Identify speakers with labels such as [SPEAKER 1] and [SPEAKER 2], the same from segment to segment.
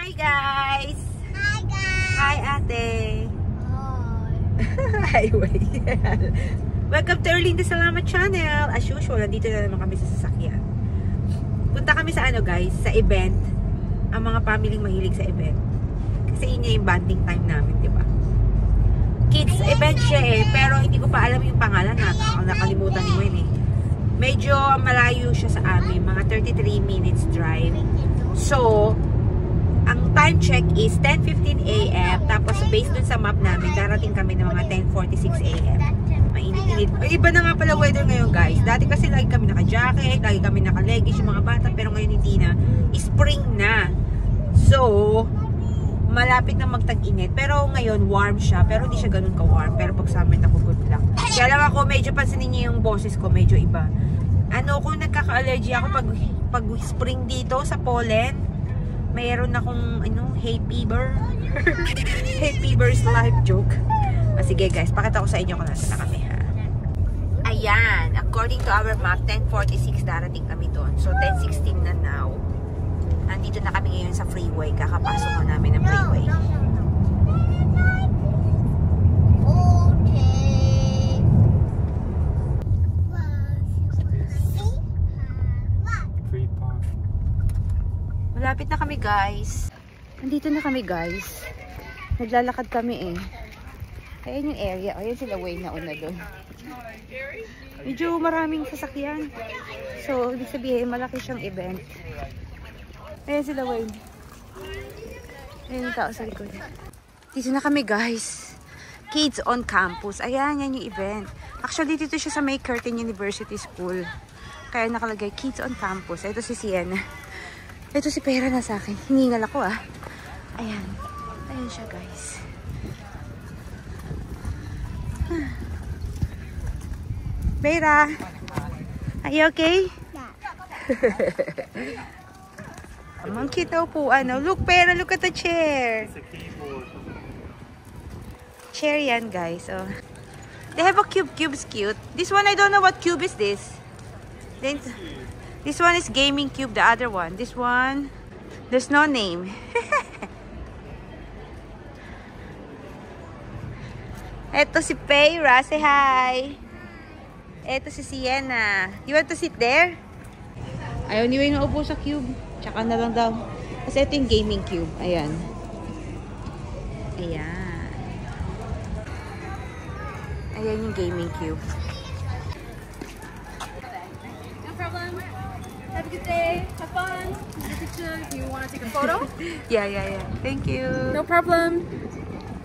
[SPEAKER 1] Hi guys!
[SPEAKER 2] Hi guys!
[SPEAKER 1] Hi ate!
[SPEAKER 2] Hi!
[SPEAKER 1] Highway. Welcome to Erlinda Salamat Channel. As usual, nandito na naman kami sa sasakyan. Punta kami sa ano guys, sa event. Ang mga pamilyeng mahilig sa event. Kasi yun yung bonding time namin, di ba? Kids event siya eh, pero hindi ko pa alam yung pangalan natin. Nakalimutan ni Win eh. Medyo malayo siya sa amin, mga 33 minutes drive. So, ang time check is 10:15 AM. Tapos based dun sa map namin, darating kami ng mga 10:46 AM. Mainit-init. Iba na nga pala weather ngayon guys. Dati kasi lagi kami naka-jacket, lagi kami naka-leggings yung mga bata. Pero ngayon hindi na. Spring na. So, malapit na magtag-init. Pero ngayon warm siya. Pero hindi siya ganun ka-warm. Pero pag sa amin ako good lang. Kaya lang ako, medyo pansinin niyo yung boses ko. Medyo iba. Ano, kung nagkaka-allergy ako pag spring dito sa pollen, mayroon akong hay fever. Hay fever's life joke. Sige guys, pakita ko sa inyo kung nasa na kami ha. Ayan, according to our map, 10:46 darating kami doon. So 10:16 na now. Nandito na kami ngayon sa freeway. Kakapasok na namin ng freeway. Malapit na kami guys. Nandito na kami guys. Naglalakad kami eh. Ayan yung area. Ayan sila Wayne na una doon. Medyo maraming sasakyan. So, ibig sabihin malaki siyang event. Ayan sila Wayne. Ayan yung tao sa likod. Dito na kami guys. Kids on Campus. Ayan, yan yung event. Actually, dito siya sa May Curtin University School. Kaya nakalagay Kids on Campus. Ito si Sienna. Ito si Pera na sa akin. Hiningal ako ah. Ayan. Ayan siya guys. Pera. Are you okay? Yeah. Monkey daw po. Ano? Look Pera, look at the chair. Chair yan guys. Oh. They have a cube. Cube's cute. This one, I don't know what cube is this. Then, this one is gaming cube, the other one. This one, there's no name. Eto si Pera, say hi. Eto si Sienna. You want to sit there? Ayaw ni Wayne naupo sa cube. Tsaka na lang daw. Kasi ito yung gaming cube. Ayan. Ayan. Ayan yung gaming cube.
[SPEAKER 3] Have a good day. Have fun. Take a picture. Do you want to take a photo?
[SPEAKER 1] Yeah. Thank you.
[SPEAKER 3] No problem.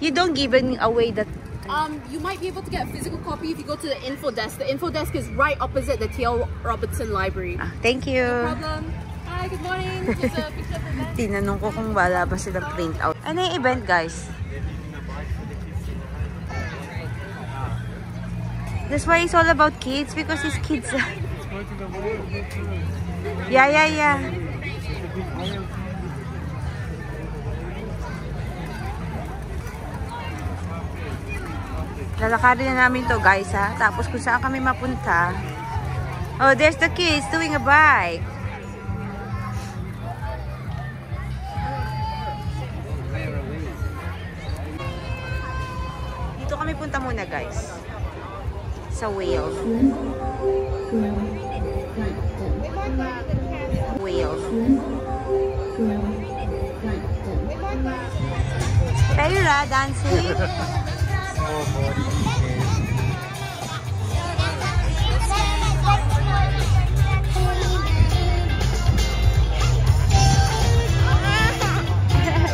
[SPEAKER 1] You don't give away that.
[SPEAKER 3] You might be able to get a physical copy if you go to the info desk. The info desk is right opposite the T.L. Robertson Library.
[SPEAKER 1] Thank you.
[SPEAKER 3] No problem. Hi, good morning. Just a picture of the event.
[SPEAKER 1] Tinanong ko kung wala ba silang print out. Ano yung event guys? That's why it's all about kids because it's kids. Yeah. Lalakarin na namin to guys ha. Tapos kung saan kami mapunta. Oh, there's the kids doing a bike. Dito kami punta muna guys. Sa Wales. Pera dancing.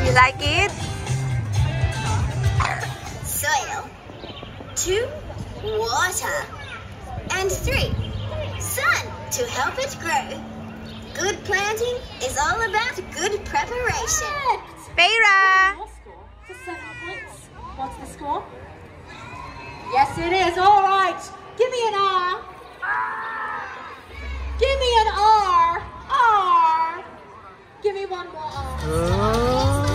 [SPEAKER 1] You like it?
[SPEAKER 2] Soil. 2. Water. And 3. Sun to help it grow. Good planting is all about good preparation.
[SPEAKER 1] Pera!
[SPEAKER 3] What's the score? Yes, it is. All right. Give me an R. Give me an R. R. Give me one more R.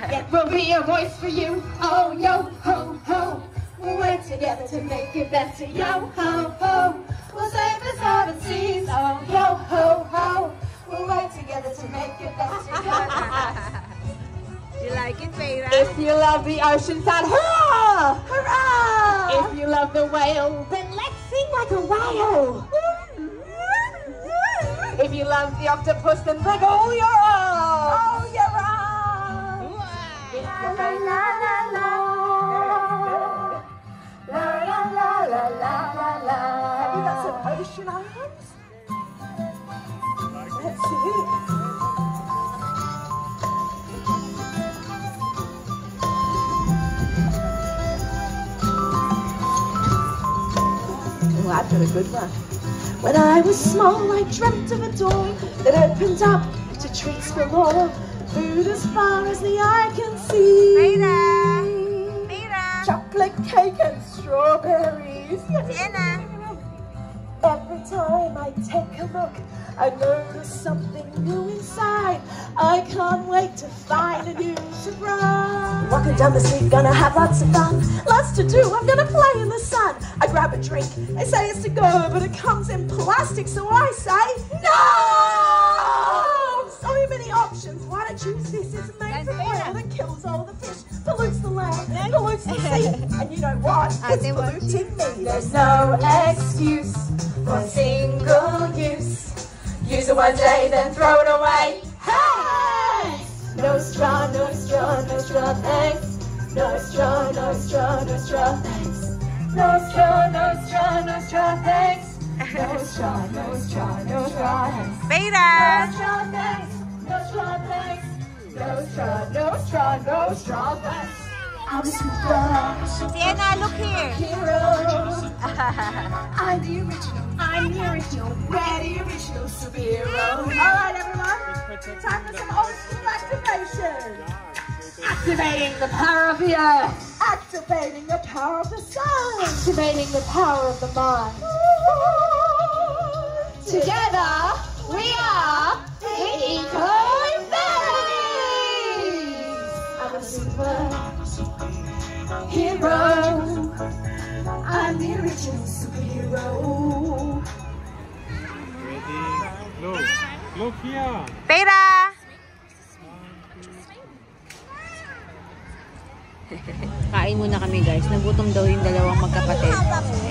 [SPEAKER 4] It will be a voice for you. Oh, yo, ho, ho. We'll work together to make it better. Yo, ho, ho. We'll save the seven seas. Oh, yo, ho, ho. We'll work together to make it better.
[SPEAKER 1] You like it, Peira?
[SPEAKER 4] If you love the ocean, shout hurrah! Hurrah! If you love the whale, then let's sing like a whale. If you love the octopus, then wiggle your arms. Oh, your arms. La la la la la. La la la la la la la. Have you got some ocean arms? Let's see. Oh, I've got a good one. When I was small, I dreamt of a door that opened up to treats galore. Food as far as the eye can see.
[SPEAKER 1] Peira! Peira!
[SPEAKER 4] Chocolate cake and strawberries.
[SPEAKER 1] Sienna!
[SPEAKER 4] Every time I take a look, I notice something new inside. I can't wait to find a new surprise. Walking down the street, gonna have lots of fun. Lots to do, I'm gonna play in the sun. I grab a drink, they say it's to go, but it comes in plastic, so I say no! So many options, why not choose this? It's made from oil that kills all the fish, pollutes the land, pollutes the sea. And you know what? It's polluting me. There's no excuse for single use. Use it one day, then throw it away. Hey! No straw, no straw, no straw, thanks. No straw, no straw, no straw, thanks. No straw, no straw, no straw, thanks. No straw, no straw, no straw, thanks.
[SPEAKER 1] Peira!
[SPEAKER 4] No straw, thanks. No straw, thanks. No straw, no straw, no straw, thanks. I'm a superhero.
[SPEAKER 1] Sienna, look here!
[SPEAKER 4] I'm the original. I'm the original. We're the original superhero. Alright, everyone. Time for some old school activation. Activating the power of the earth. Activating the power of the sun. Activating the power of the mind. Together, we are the Eco-Fairies. I'm a superhero. I'm the original superhero.
[SPEAKER 5] Ready? Look. Look here.
[SPEAKER 1] Peira! Kain muna kami guys. Nagutom daw yung dalawang magkapatid.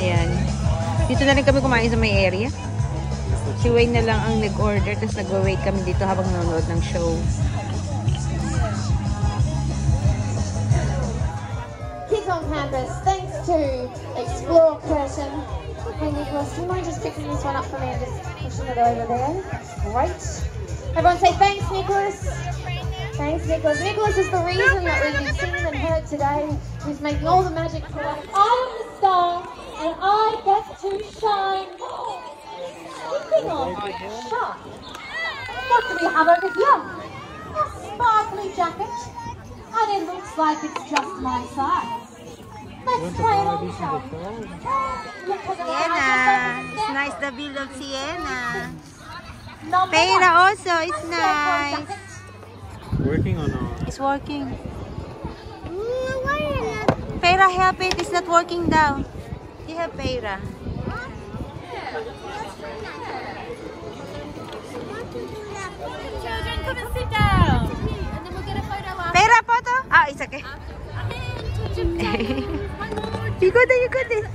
[SPEAKER 1] Ayan. Dito na rin kami kumain sa may area. Si Wayne na lang ang nag-order. Tapos nag-wait kami dito habang nanonood ng show.
[SPEAKER 4] Kids on campus, thanks to Explore person. Hey Nicholas, do you mind just picking this one up for me and just pushing it over there? Great. Everyone say thanks, Nicholas. Thanks, Nicholas. Nicholas is the reason that we've been singing and heard today. He's making all the magic for us. I'm the star, and I get to shine. Speaking of shine, what do we have over here? A sparkly jacket, and it looks like it's just my size. Let's try it on, shall we?
[SPEAKER 1] Sienna! It's nice the build of Sienna. Peira also, it's nice.
[SPEAKER 5] Working or not?
[SPEAKER 1] It's working. Peira, help it. It's not working down. You have Peira.
[SPEAKER 3] Children, come and sit down. And then we'll get a photo after.
[SPEAKER 1] Peira, photo? Ah, it's okay. You got it, you got it.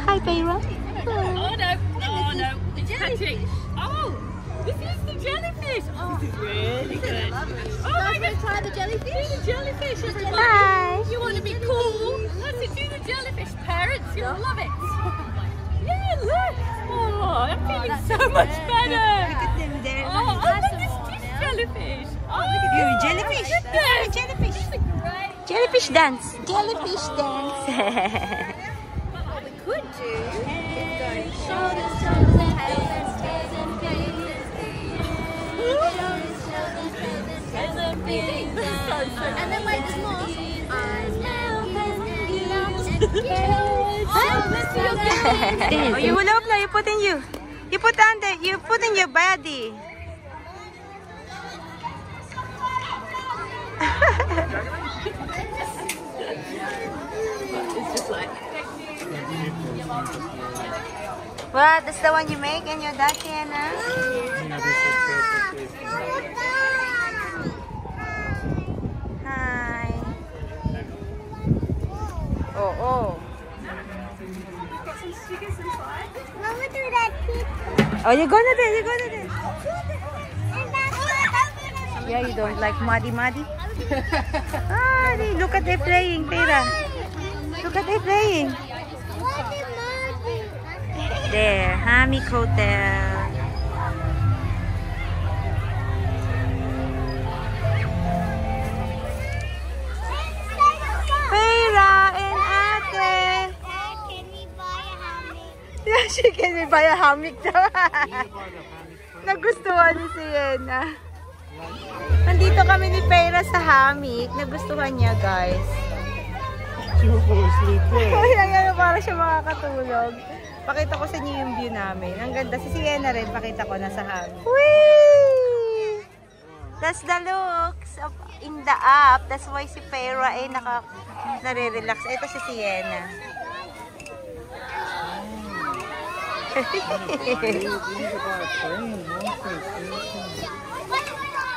[SPEAKER 1] Hi, Peira.
[SPEAKER 3] Oh no, oh no, the jellyfish. Oh, this is the jellyfish. Oh, this is really good. Oh my God, try the jellyfish. Do the jellyfish, everybody.
[SPEAKER 1] Hi.
[SPEAKER 3] You want to be cool? Let's do the jellyfish, parents. You'll love it. Yeah, look. Oh, I'm feeling so much better.
[SPEAKER 1] Look at them there.
[SPEAKER 3] Oh, look at this jellyfish. Oh, look at
[SPEAKER 1] you, jellyfish. Jellyfish.
[SPEAKER 3] This is great.
[SPEAKER 1] Jellyfish dance. Jellyfish dance.
[SPEAKER 3] What we could do is go shoulders, shoulders, and heels, and feet, and feet, and then wait, there's more. Eyes, mouth, ears, and ears. Oh, let's do your
[SPEAKER 1] Oh, you will upload. You put in you. You You put in your body.
[SPEAKER 3] It's just like.
[SPEAKER 1] What? That's the one you make and your dad, Sienna?
[SPEAKER 5] Yeah, this is perfect.
[SPEAKER 1] Hi. Oh.
[SPEAKER 2] Mama, do that too.
[SPEAKER 1] Oh, you're gonna do it. Yeah, you don't like muddy. Ah, look at they playing, Tera. Look at they playing. There, Hammock Hotel. Tera and Ate.
[SPEAKER 2] Can we buy a hammock?
[SPEAKER 1] Yeah, she can buy a hammock daw. Nagustuhan ni Sienna. Nandito kami ni Tera sa hammock. Nagustuhan niya, guys.
[SPEAKER 5] She will fall asleep there.
[SPEAKER 1] Ayan, para siya makakatulog. Pakita ko sa inyo yung view namin. Ang ganda. Si Sienna rin, pakita ko na sa hammock. Whee! That's the looks of in the app. That's why si Tera ay nare-relax. Ito si Sienna.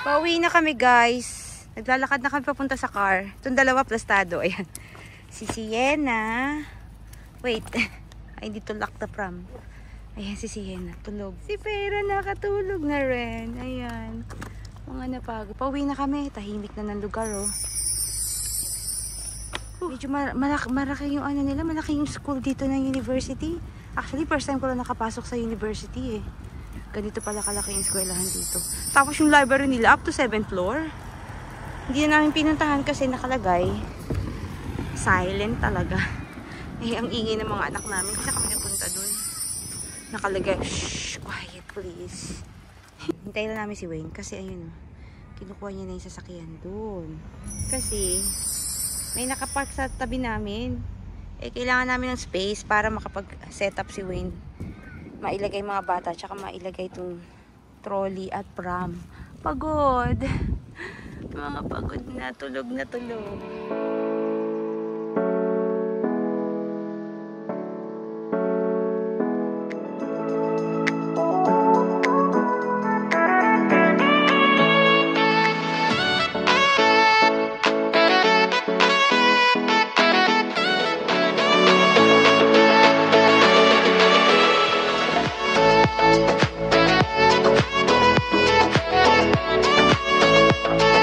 [SPEAKER 1] Pauwi na kami, guys. Naglalakad na kami papunta sa car. Itong dalawa plastado. Ayan. Si Sienna. Wait. I need to lock the pram. Ayan si Sienna. Tulog. Si Tera nakatulog na rin. Ayan. Mga napagod. Pauwi na kami. Tahimik na ng lugar, oh. Medyo malaki yung ano nila. Malaki yung school dito ng university. Actually, first time ko lang nakapasok sa university, eh. Ganito pala kalaki yung eskwelahan dito. Tapos yung library nila, up to 7th floor. Hindi na namin pinuntahan kasi nakalagay. Silent talaga. Eh, ang ingay ng mga anak namin. Kasi kami napunta dun. Nakalagay, shh, quiet please. Hintayin lang namin si Wayne. Kasi ayun, kinukuha niya na yung sasakyan dun. Kasi, may nakapark sa tabi namin. Eh, kailangan namin ng space para makapag-set up si Wayne. Mailagay mga bata, tsaka mailagay itong trolley at pram. Pagod. Mga pagod na, tulog na tulog.